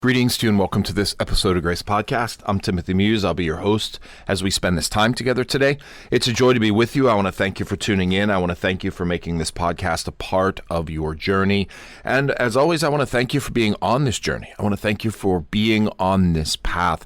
Greetings to you and welcome to this episode of Grace Podcast. I'm Timothy Muse. I'll be your host as we spend this time together today. It's a joy to be with you. I want to thank you for tuning in. I want to thank you for making this podcast a part of your journey. And as always, I want to thank you for being on this journey. I want to thank you for being on this path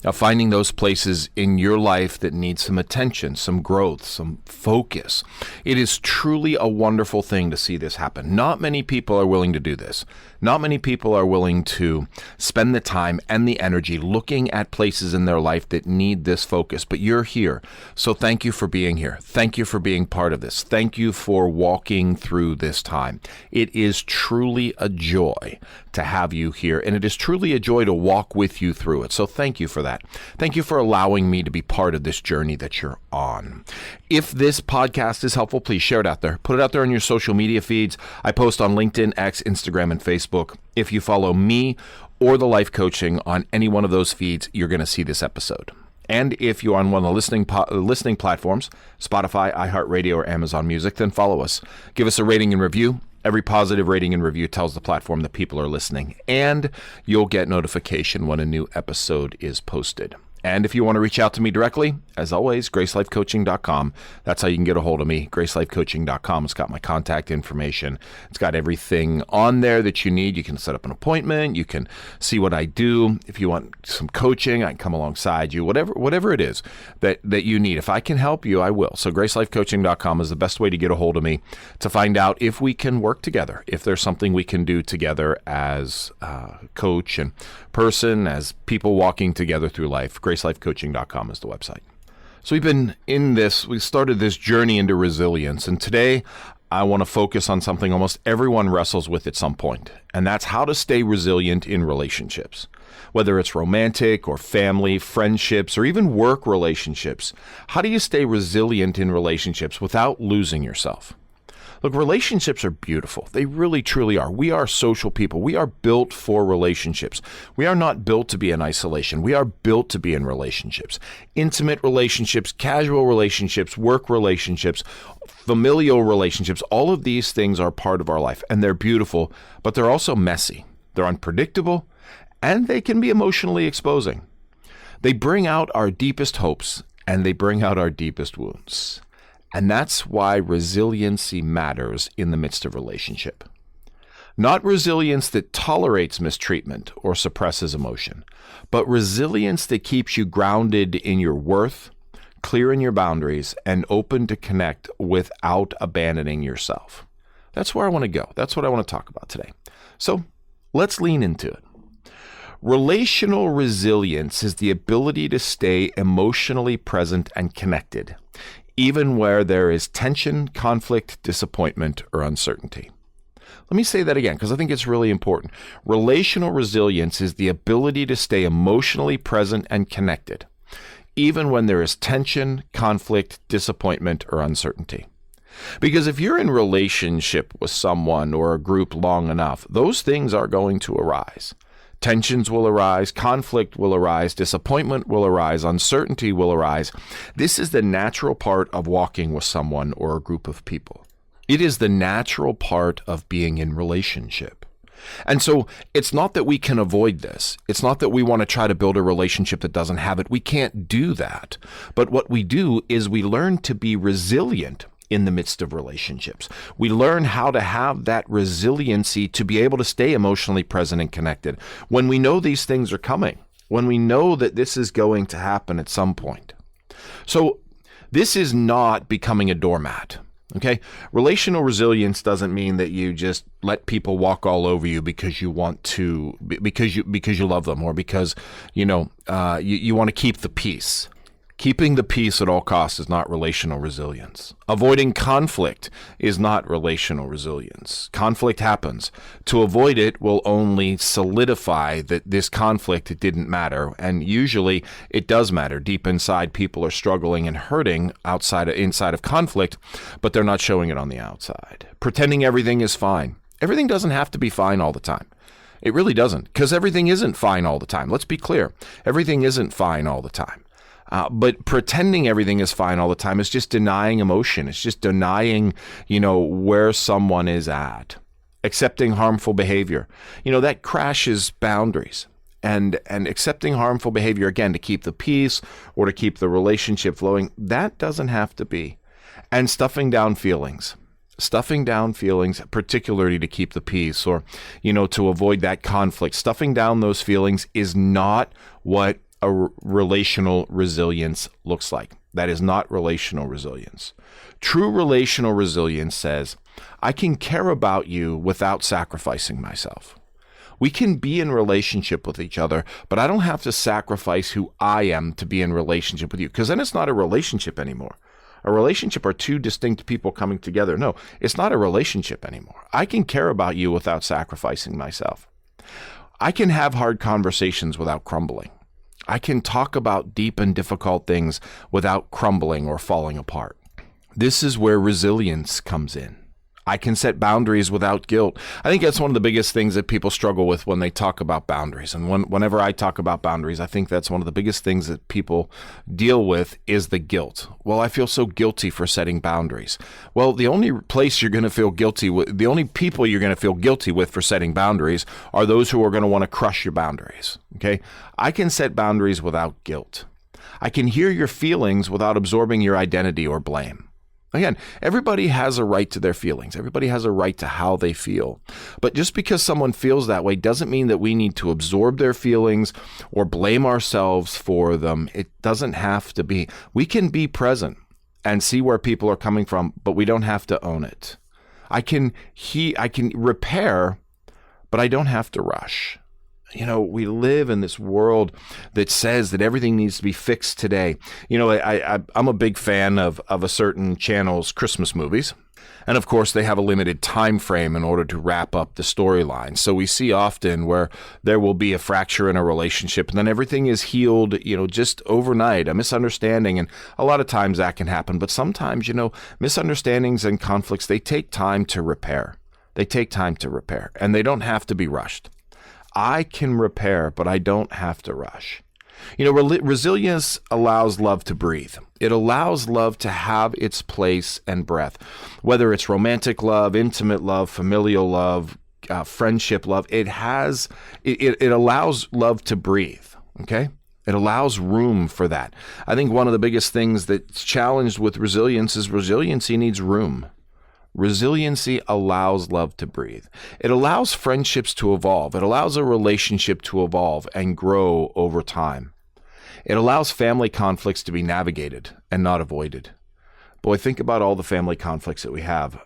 of finding those places in your life that need some attention, some growth, some focus. It is truly a wonderful thing to see this happen. Not many people are willing to do this. Not many people are willing to spend the time and the energy looking at places in their life that need this focus, but you're here. So thank you for being here. Thank you for being part of this. Thank you for walking through this time. It is truly a joy to have you here, and it is truly a joy to walk with you through it. So thank you for that. Thank you for allowing me to be part of this journey that you're on. If this podcast is helpful, please share it out there. Put it out there on your social media feeds. I post on LinkedIn, X, Instagram, and Facebook. If you follow me or the life coaching on any one of those feeds, you're going to see this episode. And if you're on one of the listening platforms, Spotify, iHeartRadio, or Amazon Music, then follow us. Give us a rating and review. Every positive rating and review tells the platform that people are listening, and you'll get notification when a new episode is posted. And if you want to reach out to me directly, as always, GraceLifeCoaching.com. That's how you can get a hold of me, GraceLifeCoaching.com. It's got my contact information. It's got everything on there that you need. You can set up an appointment. You can see what I do. If you want some coaching, I can come alongside you, whatever it is that you need. If I can help you, I will. So GraceLifeCoaching.com is the best way to get a hold of me to find out if we can work together, if there's something we can do together as coach and person, as people walking together through life. GraceLifeCoaching.com is the website. So we started this journey into resilience, and today I want to focus on something almost everyone wrestles with at some point, and that's how to stay resilient in relationships. Whether it's romantic or family, friendships, or even work relationships, how do you stay resilient in relationships without losing yourself? Look, relationships are beautiful. They really, truly are. We are social people. We are built for relationships. We are not built to be in isolation. We are built to be in relationships. Intimate relationships, casual relationships, work relationships, familial relationships, all of these things are part of our life, and they're beautiful, but they're also messy. They're unpredictable, and they can be emotionally exposing. They bring out our deepest hopes, and they bring out our deepest wounds. And that's why resiliency matters in the midst of relationship. Not resilience that tolerates mistreatment or suppresses emotion, but resilience that keeps you grounded in your worth, clear in your boundaries, and open to connect without abandoning yourself. That's where I want to go. That's what I want to talk about today. So let's lean into it. Relational resilience is the ability to stay emotionally present and connected, even where there is tension, conflict, disappointment, or uncertainty. Let me say that again, because I think it's really important. Relational resilience is the ability to stay emotionally present and connected, even when there is tension, conflict, disappointment, or uncertainty. Because if you're in relationship with someone or a group long enough, those things are going to arise. Tensions will arise, conflict will arise, disappointment will arise, uncertainty will arise. This is the natural part of walking with someone or a group of people. It is the natural part of being in relationship. And so it's not that we can avoid this. It's not that we want to try to build a relationship that doesn't have it. We can't do that. But what we do is we learn to be resilient in the midst of relationships. We learn how to have that resiliency to be able to stay emotionally present and connected when we know these things are coming, when we know that this is going to happen at some point. So this is not becoming a doormat. Okay? Relational resilience doesn't mean that you just let people walk all over you because you want to, because you love them, or because you want to keep the peace. Keeping the peace at all costs is not relational resilience. Avoiding conflict is not relational resilience. Conflict happens. To avoid it will only solidify that this conflict didn't matter, and usually it does matter. Deep inside, people are struggling and hurting inside of conflict, but they're not showing it on the outside. Pretending everything is fine. Everything doesn't have to be fine all the time. It really doesn't, because everything isn't fine all the time. Let's be clear. Everything isn't fine all the time. But pretending everything is fine all the time is just denying emotion. It's just denying, where someone is at. Accepting harmful behavior. That crashes boundaries. and accepting harmful behavior, again, to keep the peace or to keep the relationship flowing, that doesn't have to be. And stuffing down feelings, particularly to keep the peace or, to avoid that conflict, stuffing down those feelings is not what a relational resilience looks like. That is not relational resilience. True relational resilience says, I can care about you without sacrificing myself. We can be in relationship with each other, but I don't have to sacrifice who I am to be in relationship with you, because then it's not a relationship anymore. A relationship are two distinct people coming together. No, it's not a relationship anymore. I can care about you without sacrificing myself. I can have hard conversations without crumbling. I can talk about deep and difficult things without crumbling or falling apart. This is where resilience comes in. I can set boundaries without guilt. I think that's one of the biggest things that people struggle with when they talk about boundaries. And whenever I talk about boundaries, I think that's one of the biggest things that people deal with is the guilt. Well, I feel so guilty for setting boundaries. Well, the only place you're going to feel guilty with, the only people you're going to feel guilty with for setting boundaries are those who are going to want to crush your boundaries. Okay? I can set boundaries without guilt. I can hear your feelings without absorbing your identity or blame. Again, everybody has a right to their feelings. Everybody has a right to how they feel. But just because someone feels that way doesn't mean that we need to absorb their feelings or blame ourselves for them. It doesn't have to be. We can be present and see where people are coming from, but we don't have to own it. I can repair, but I don't have to rush. We live in this world that says that everything needs to be fixed today. I'm a big fan of a certain channel's Christmas movies. And of course, they have a limited time frame in order to wrap up the storyline. So we see often where there will be a fracture in a relationship and then everything is healed, just overnight, a misunderstanding. And a lot of times that can happen. But sometimes, misunderstandings and conflicts, they take time to repair. And they don't have to be rushed. I can repair, but I don't have to rush. Resilience allows love to breathe. It allows love to have its place and breath, whether it's romantic love, intimate love, familial love, friendship love. It allows love to breathe. Okay. It allows room for that. I think one of the biggest things that's challenged with resilience is resiliency needs room. Resiliency allows love to breathe. It allows friendships to evolve. It allows a relationship to evolve and grow over time. It allows family conflicts to be navigated and not avoided. Boy, think about all the family conflicts that we have,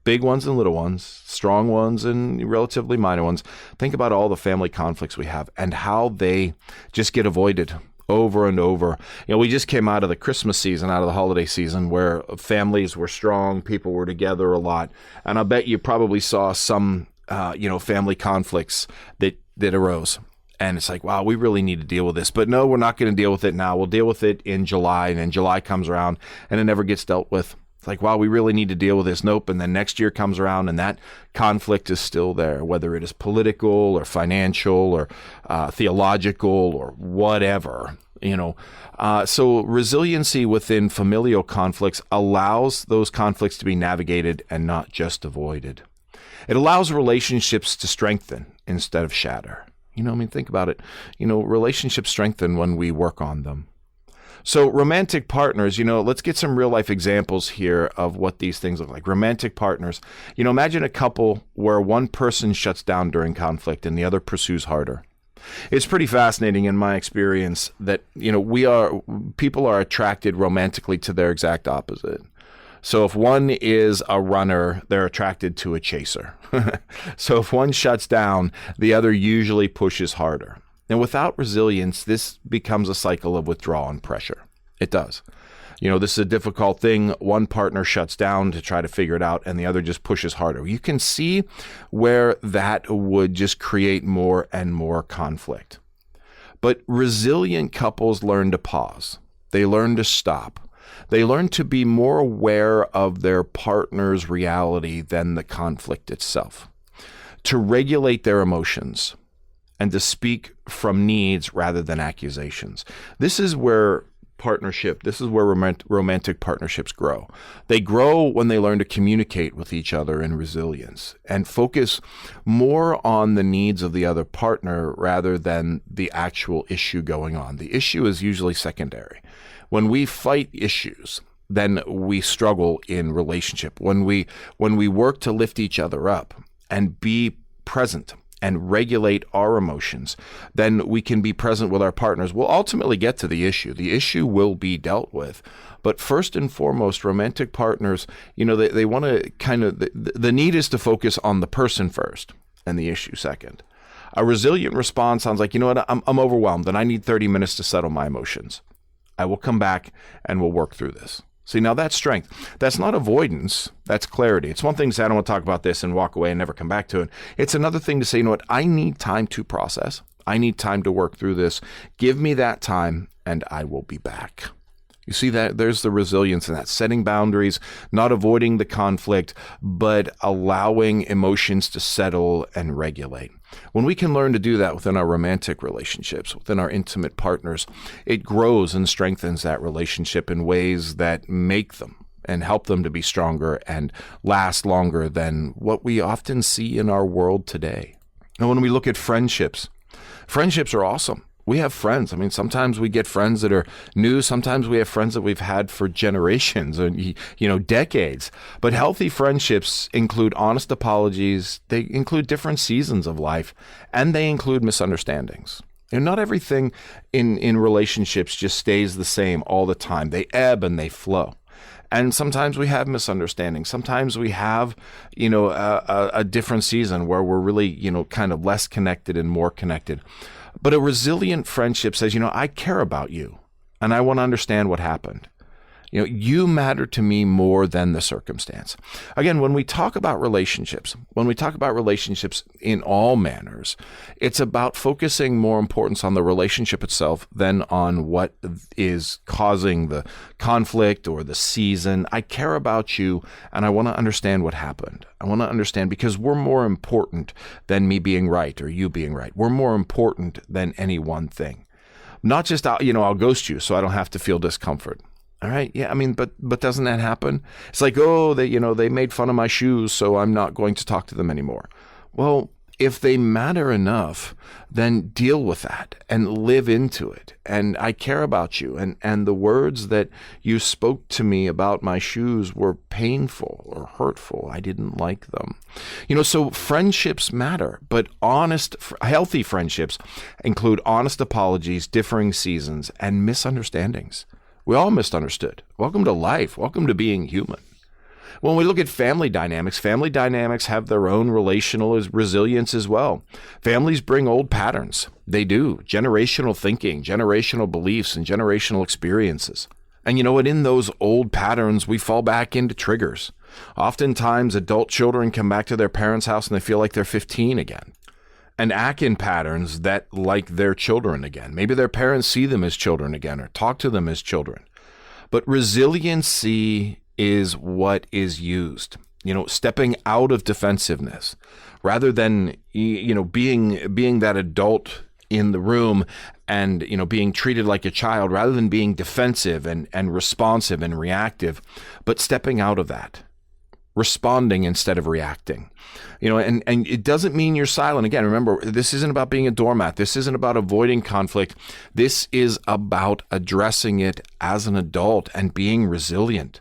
big ones and little ones, strong ones and relatively minor ones. Think about all the family conflicts we have and how they just get avoided over and over. We just came out of the Christmas season, out of the holiday season, where families were strong, people were together a lot. And I bet you probably saw some, family conflicts that arose. And it's like, wow, we really need to deal with this. But no, we're not going to deal with it now. We'll deal with it in July. And then July comes around and it never gets dealt with. It's like, wow, we really need to deal with this. Nope. And then next year comes around and that conflict is still there, whether it is political or financial or theological or whatever, So resiliency within familial conflicts allows those conflicts to be navigated and not just avoided. It allows relationships to strengthen instead of shatter. Think about it. Relationships strengthen when we work on them. So romantic partners, let's get some real life examples here of what these things look like. Romantic partners, imagine a couple where one person shuts down during conflict and the other pursues harder. It's pretty fascinating in my experience that, people are attracted romantically to their exact opposite. So if one is a runner, they're attracted to a chaser. So if one shuts down, the other usually pushes harder. And without resilience, this becomes a cycle of withdrawal and pressure. It does. This is a difficult thing. One partner shuts down to try to figure it out, and the other just pushes harder. You can see where that would just create more and more conflict. But resilient couples learn to pause. They learn to stop. They learn to be more aware of their partner's reality than the conflict itself, to regulate their emotions, and to speak from needs rather than accusations. This is where partnership, this is where romantic partnerships grow. They grow when they learn to communicate with each other in resilience and focus more on the needs of the other partner rather than the actual issue going on. The issue is usually secondary. When we fight issues, then we struggle in relationship. When we work to lift each other up and be present and regulate our emotions, then we can be present with our partners. We'll ultimately get to the issue. The issue will be dealt with. But first and foremost, romantic partners, they want to the need is to focus on the person first and the issue second. A resilient response sounds like, I'm overwhelmed and I need 30 minutes to settle my emotions. I will come back and we'll work through this. See, now that's strength. That's not avoidance. That's clarity. It's one thing to say, I don't want to talk about this and walk away and never come back to it. It's another thing to say, I need time to process. I need time to work through this. Give me that time and I will be back. You see that there's the resilience in that, setting boundaries, not avoiding the conflict, but allowing emotions to settle and regulate. When we can learn to do that within our romantic relationships, within our intimate partners, it grows and strengthens that relationship in ways that make them and help them to be stronger and last longer than what we often see in our world today. And when we look at friendships are awesome. We have friends. Sometimes we get friends that are new. Sometimes we have friends that we've had for generations or, decades. But healthy friendships include honest apologies. They include different seasons of life, and they include misunderstandings. And not everything in relationships just stays the same all the time. They ebb and they flow. And sometimes we have misunderstandings. Sometimes we have, a different season where we're really, kind of less connected and more connected. But a resilient friendship says, I care about you and I want to understand what happened. You matter to me more than the circumstance. Again, when we talk about relationships in all manners, it's about focusing more importance on the relationship itself than on what is causing the conflict or the season. I care about you and I want to understand what happened. I want to understand because we're more important than me being right or you being right. We're more important than any one thing. Not just, I'll ghost you so I don't have to feel discomfort. All right. Yeah. But doesn't that happen? It's like, they made fun of my shoes, so I'm not going to talk to them anymore. Well, if they matter enough, then deal with that and live into it. And I care about you. And the words that you spoke to me about my shoes were painful or hurtful. I didn't like them. So friendships matter, but healthy friendships include honest apologies, differing seasons, and misunderstandings. We all misunderstood. Welcome to life. Welcome to being human. When we look at family dynamics have their own relational resilience as well. Families bring old patterns. They do. Generational thinking, generational beliefs, and generational experiences. And in those old patterns, we fall back into triggers. Oftentimes, adult children come back to their parents' house and they feel like they're 15 again. And act in patterns that like their children again. Maybe their parents see them as children again or talk to them as children. But resiliency is what is used, stepping out of defensiveness rather than, being that adult in the room and, being treated like a child rather than being defensive and responsive and reactive, but stepping out of that. Responding instead of reacting, and it doesn't mean you're silent. Again, remember, this isn't about being a doormat. This isn't about avoiding conflict. This is about addressing it as an adult and being resilient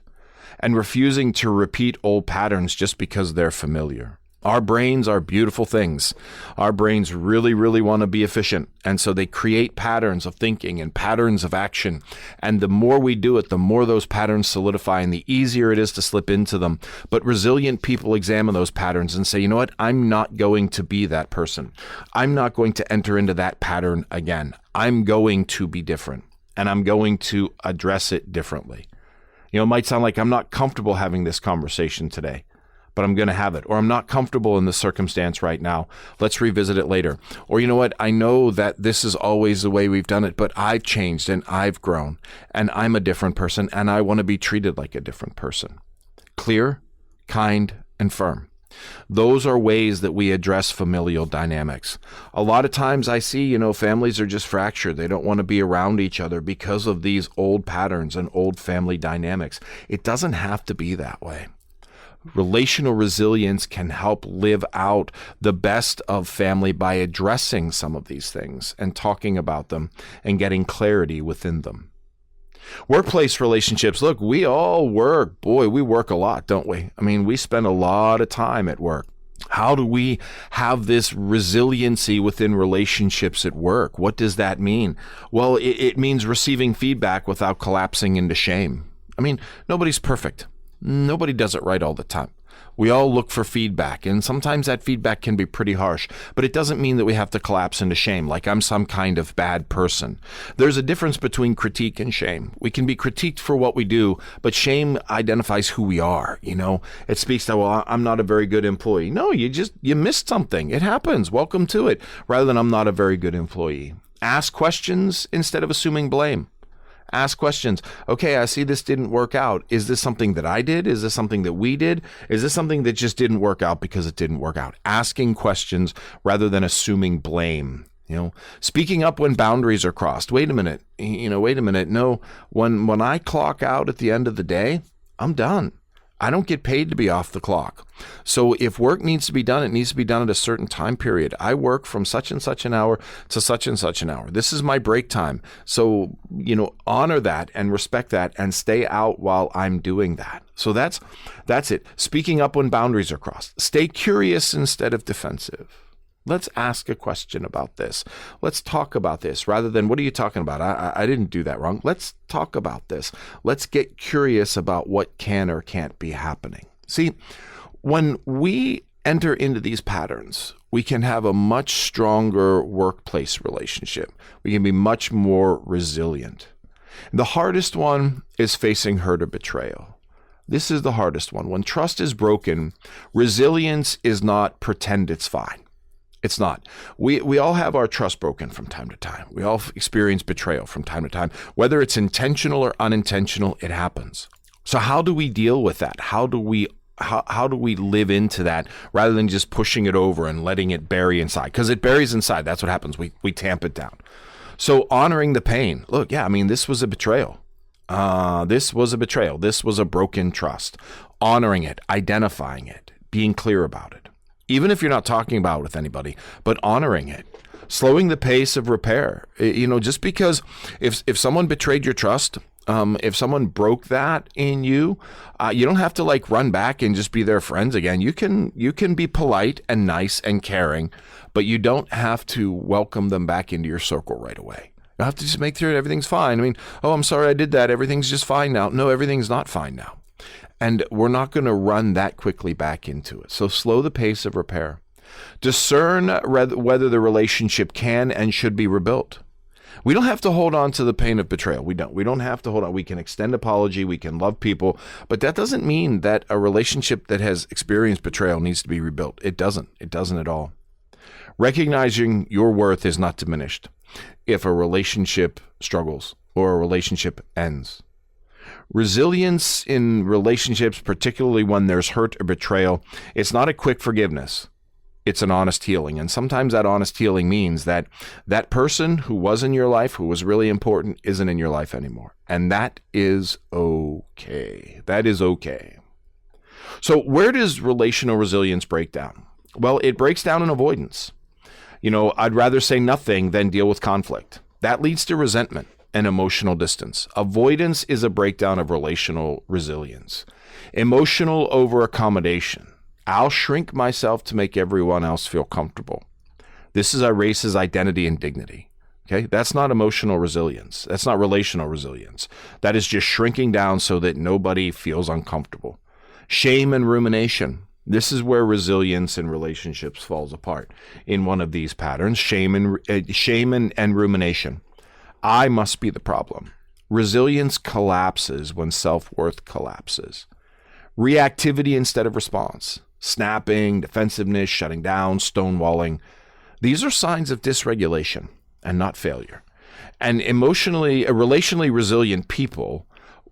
and refusing to repeat old patterns just because they're familiar. Our brains are beautiful things. Our brains really, really want to be efficient. And so they create patterns of thinking and patterns of action. And the more we do it, the more those patterns solidify and the easier it is to slip into them. But resilient people examine those patterns and say, I'm not going to be that person. I'm not going to enter into that pattern again. I'm going to be different and I'm going to address it differently. It might sound like I'm not comfortable having this conversation today, but I'm going to have it. Or I'm not comfortable in this circumstance right now. Let's revisit it later. Or I know that this is always the way we've done it, but I've changed and I've grown and I'm a different person and I want to be treated like a different person. Clear, kind, and firm. Those are ways that we address familial dynamics. A lot of times I see, families are just fractured. They don't want to be around each other because of these old patterns and old family dynamics. It doesn't have to be that way. Relational resilience can help live out the best of family by addressing some of these things and talking about them and getting clarity within them. Workplace relationships. Look, we all work. Boy, we work a lot, don't we? I mean, we spend a lot of time at work. How do we have this resiliency within relationships at work? What does that mean? Well, it means receiving feedback without collapsing into shame. I mean, nobody's perfect. Nobody does it right all the time. We all look for feedback, and sometimes that feedback can be pretty harsh, but it doesn't mean that we have to collapse into shame, like I'm some kind of bad person. There's a difference between critique and shame. We can be critiqued for what we do, but shame identifies who we are. It speaks to, well, I'm not a very good employee. No, you missed something. It happens. Welcome to it. Rather than I'm not a very good employee. Ask questions instead of assuming blame. Ask questions. Okay, I see this didn't work out. Is this something that I did? Is this something that we did? Is this something that just didn't work out because it didn't work out? Asking questions rather than assuming blame. Speaking up when boundaries are crossed. Wait a minute. No, when I clock out at the end of the day, I'm done. I don't get paid to be off the clock. So if work needs to be done, it needs to be done at a certain time period. I work from such and such an hour to such and such an hour. This is my break time. So, honor that and respect that and stay out while I'm doing that. So that's it. Speaking up when boundaries are crossed. Stay curious instead of defensive. Let's ask a question about this. Let's talk about this rather than, what are you talking about? I didn't do that wrong. Let's talk about this. Let's get curious about what can or can't be happening. See, when we enter into these patterns, we can have a much stronger workplace relationship. We can be much more resilient. The hardest one is facing hurt or betrayal. This is the hardest one. When trust is broken, resilience is not pretend it's fine. It's not. We all have our trust broken from time to time. We all experience betrayal from time to time. Whether it's intentional or unintentional, it happens. So how do we deal with that? How do we live into that rather than just pushing it over and letting it bury inside? Because it buries inside. That's what happens. We tamp it down. So honoring the pain. Look, this was a betrayal. This was a betrayal. This was a broken trust. Honoring it, identifying it, being clear about it. Even if you're not talking about it with anybody, but honoring it, slowing the pace of repair. Just because if someone betrayed your trust, if someone broke that in you, you don't have to run back and just be their friends again. You can be polite and nice and caring, but you don't have to welcome them back into your circle right away. You have to just make sure everything's fine. I mean, oh, I'm sorry I did that. Everything's just fine now. No, everything's not fine now. And we're not going to run that quickly back into it. So slow the pace of repair. Discern whether the relationship can and should be rebuilt. We don't have to hold on to the pain of betrayal. We don't have to hold on. We can extend apology. We can love people. But that doesn't mean that a relationship that has experienced betrayal needs to be rebuilt. It doesn't. It doesn't at all. Recognizing your worth is not diminished if a relationship struggles or a relationship ends. Resilience in relationships, particularly when there's hurt or betrayal, it's not a quick forgiveness. It's an honest healing. And sometimes that honest healing means that that person who was in your life, who was really important, isn't in your life anymore. And that is okay. That is okay. So where does relational resilience break down? Well, it breaks down in avoidance. I'd rather say nothing than deal with conflict. That leads to resentment and emotional distance. Avoidance is a breakdown of relational resilience. Emotional over accommodation. I'll shrink myself to make everyone else feel comfortable. This erases identity and dignity. Okay, that's not emotional resilience. That's not relational resilience. That is just shrinking down so that nobody feels uncomfortable. Shame and rumination. This is where resilience in relationships falls apart. In one of these patterns, shame and rumination. I must be the problem. Resilience collapses when self-worth collapses. Reactivity instead of response. Snapping, defensiveness, shutting down, stonewalling. These are signs of dysregulation and not failure. And relationally resilient people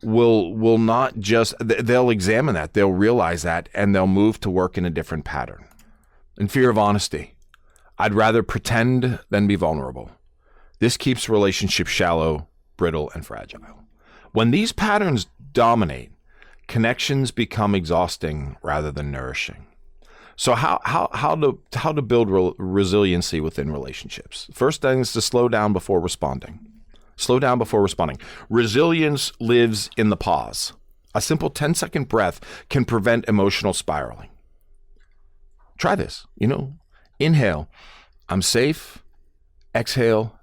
will not just, they'll examine that, they'll realize that, and they'll move to work in a different pattern. In fear of honesty, I'd rather pretend than be vulnerable. This keeps relationships shallow, brittle, and fragile. When these patterns dominate, connections become exhausting rather than nourishing. So how to build resiliency within relationships? First thing is to slow down before responding. Slow down before responding. Resilience lives in the pause. A simple 10-second breath can prevent emotional spiraling. Try this. Inhale, I'm safe. Exhale,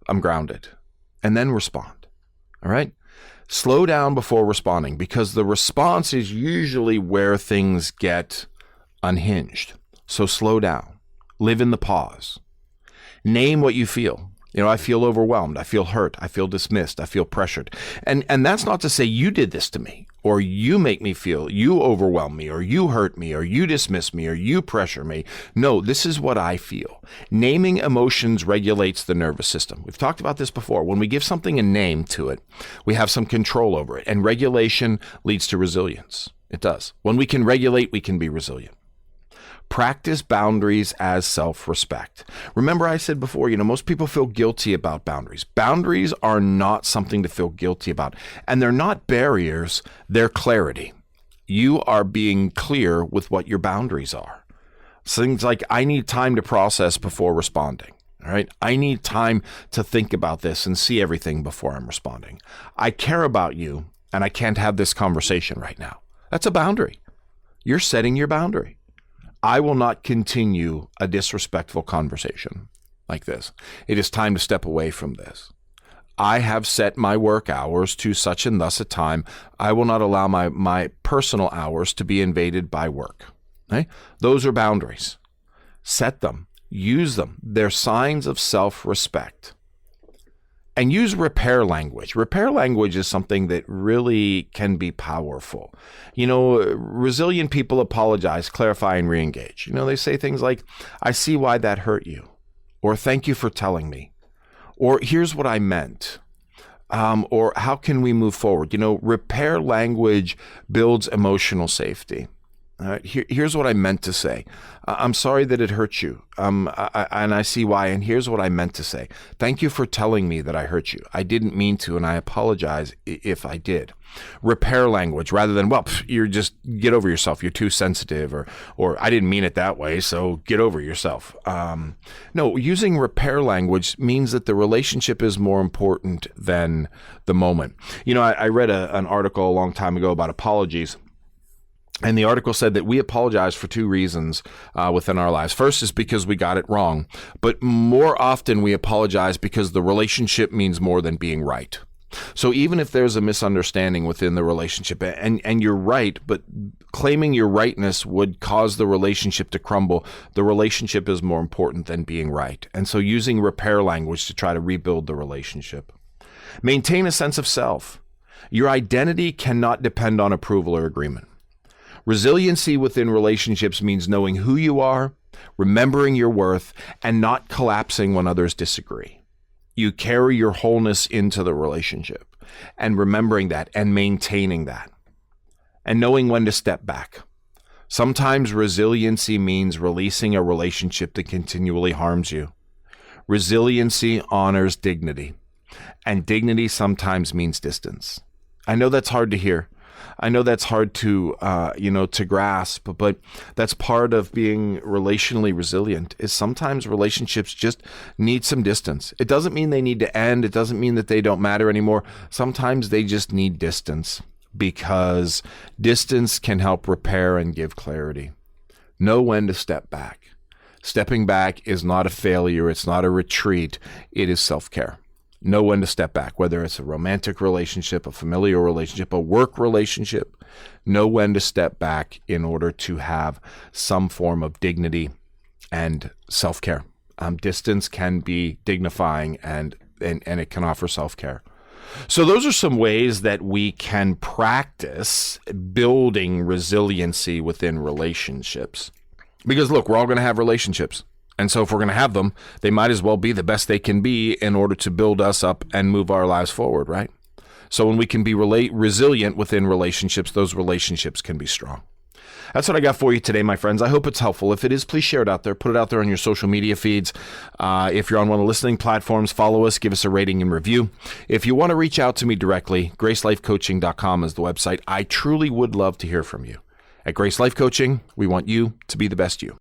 I'm grounded. And then respond. All right? Slow down before responding, because the response is usually where things get unhinged. So slow down. Live in the pause. Name what you feel. I feel overwhelmed. I feel hurt. I feel dismissed. I feel pressured. And that's not to say you did this to me, or you make me feel, you overwhelm me, or you hurt me, or you dismiss me, or you pressure me. No, this is what I feel. Naming emotions regulates the nervous system. We've talked about this before. When we give something a name to it, we have some control over it. And regulation leads to resilience. It does. When we can regulate, we can be resilient. Practice boundaries as self-respect. Remember I said before, most people feel guilty about boundaries. Boundaries are not something to feel guilty about. And they're not barriers, they're clarity. You are being clear with what your boundaries are. Things like, I need time to process before responding. All right. I need time to think about this and see everything before I'm responding. I care about you and I can't have this conversation right now. That's a boundary. You're setting your boundary. I will not continue a disrespectful conversation like this. It is time to step away from this. I have set my work hours to such and thus a time. I will not allow my personal hours to be invaded by work. Okay? Those are boundaries. Set them. Use them. They're signs of self-respect. And use repair language. Repair language is something that really can be powerful. Resilient people apologize, clarify, and re-engage. They say things like, I see why that hurt you, or thank you for telling me, or here's what I meant, or how can we move forward? Repair language builds emotional safety. All right, here's what I meant to say. I'm sorry that it hurt you. And I see why. And here's what I meant to say. Thank you for telling me that I hurt you. I didn't mean to, and I apologize if I did. Repair language rather than, you're just, get over yourself. You're too sensitive, or I didn't mean it that way, so get over yourself. No, using repair language means that the relationship is more important than the moment. I read an article a long time ago about apologies. And the article said that we apologize for two reasons within our lives. First is because we got it wrong, but more often we apologize because the relationship means more than being right. So even if there's a misunderstanding within the relationship and you're right, but claiming your rightness would cause the relationship to crumble, the relationship is more important than being right. And so using repair language to try to rebuild the relationship. Maintain a sense of self. Your identity cannot depend on approval or agreement. Resiliency within relationships means knowing who you are, remembering your worth, and not collapsing when others disagree. You carry your wholeness into the relationship, and remembering that and maintaining that, and knowing when to step back. Sometimes resiliency means releasing a relationship that continually harms you. Resiliency honors dignity, and dignity sometimes means distance. I know that's hard to hear. I know that's hard to grasp, but that's part of being relationally resilient is sometimes relationships just need some distance. It doesn't mean they need to end. It doesn't mean that they don't matter anymore. Sometimes they just need distance because distance can help repair and give clarity. Know when to step back. Stepping back is not a failure. It's not a retreat. It is self-care. Know when to step back, whether it's a romantic relationship, a familial relationship, a work relationship. Know when to step back in order to have some form of dignity and self-care. Distance can be dignifying and it can offer self-care. So those are some ways that we can practice building resiliency within relationships. Because look, we're all going to have relationships. And so if we're going to have them, they might as well be the best they can be in order to build us up and move our lives forward, right? So when we can be resilient within relationships, those relationships can be strong. That's what I got for you today, my friends. I hope it's helpful. If it is, please share it out there. Put it out there on your social media feeds. If you're on one of the listening platforms, follow us. Give us a rating and review. If you want to reach out to me directly, gracelifecoaching.com is the website. I truly would love to hear from you. At Grace Life Coaching, we want you to be the best you.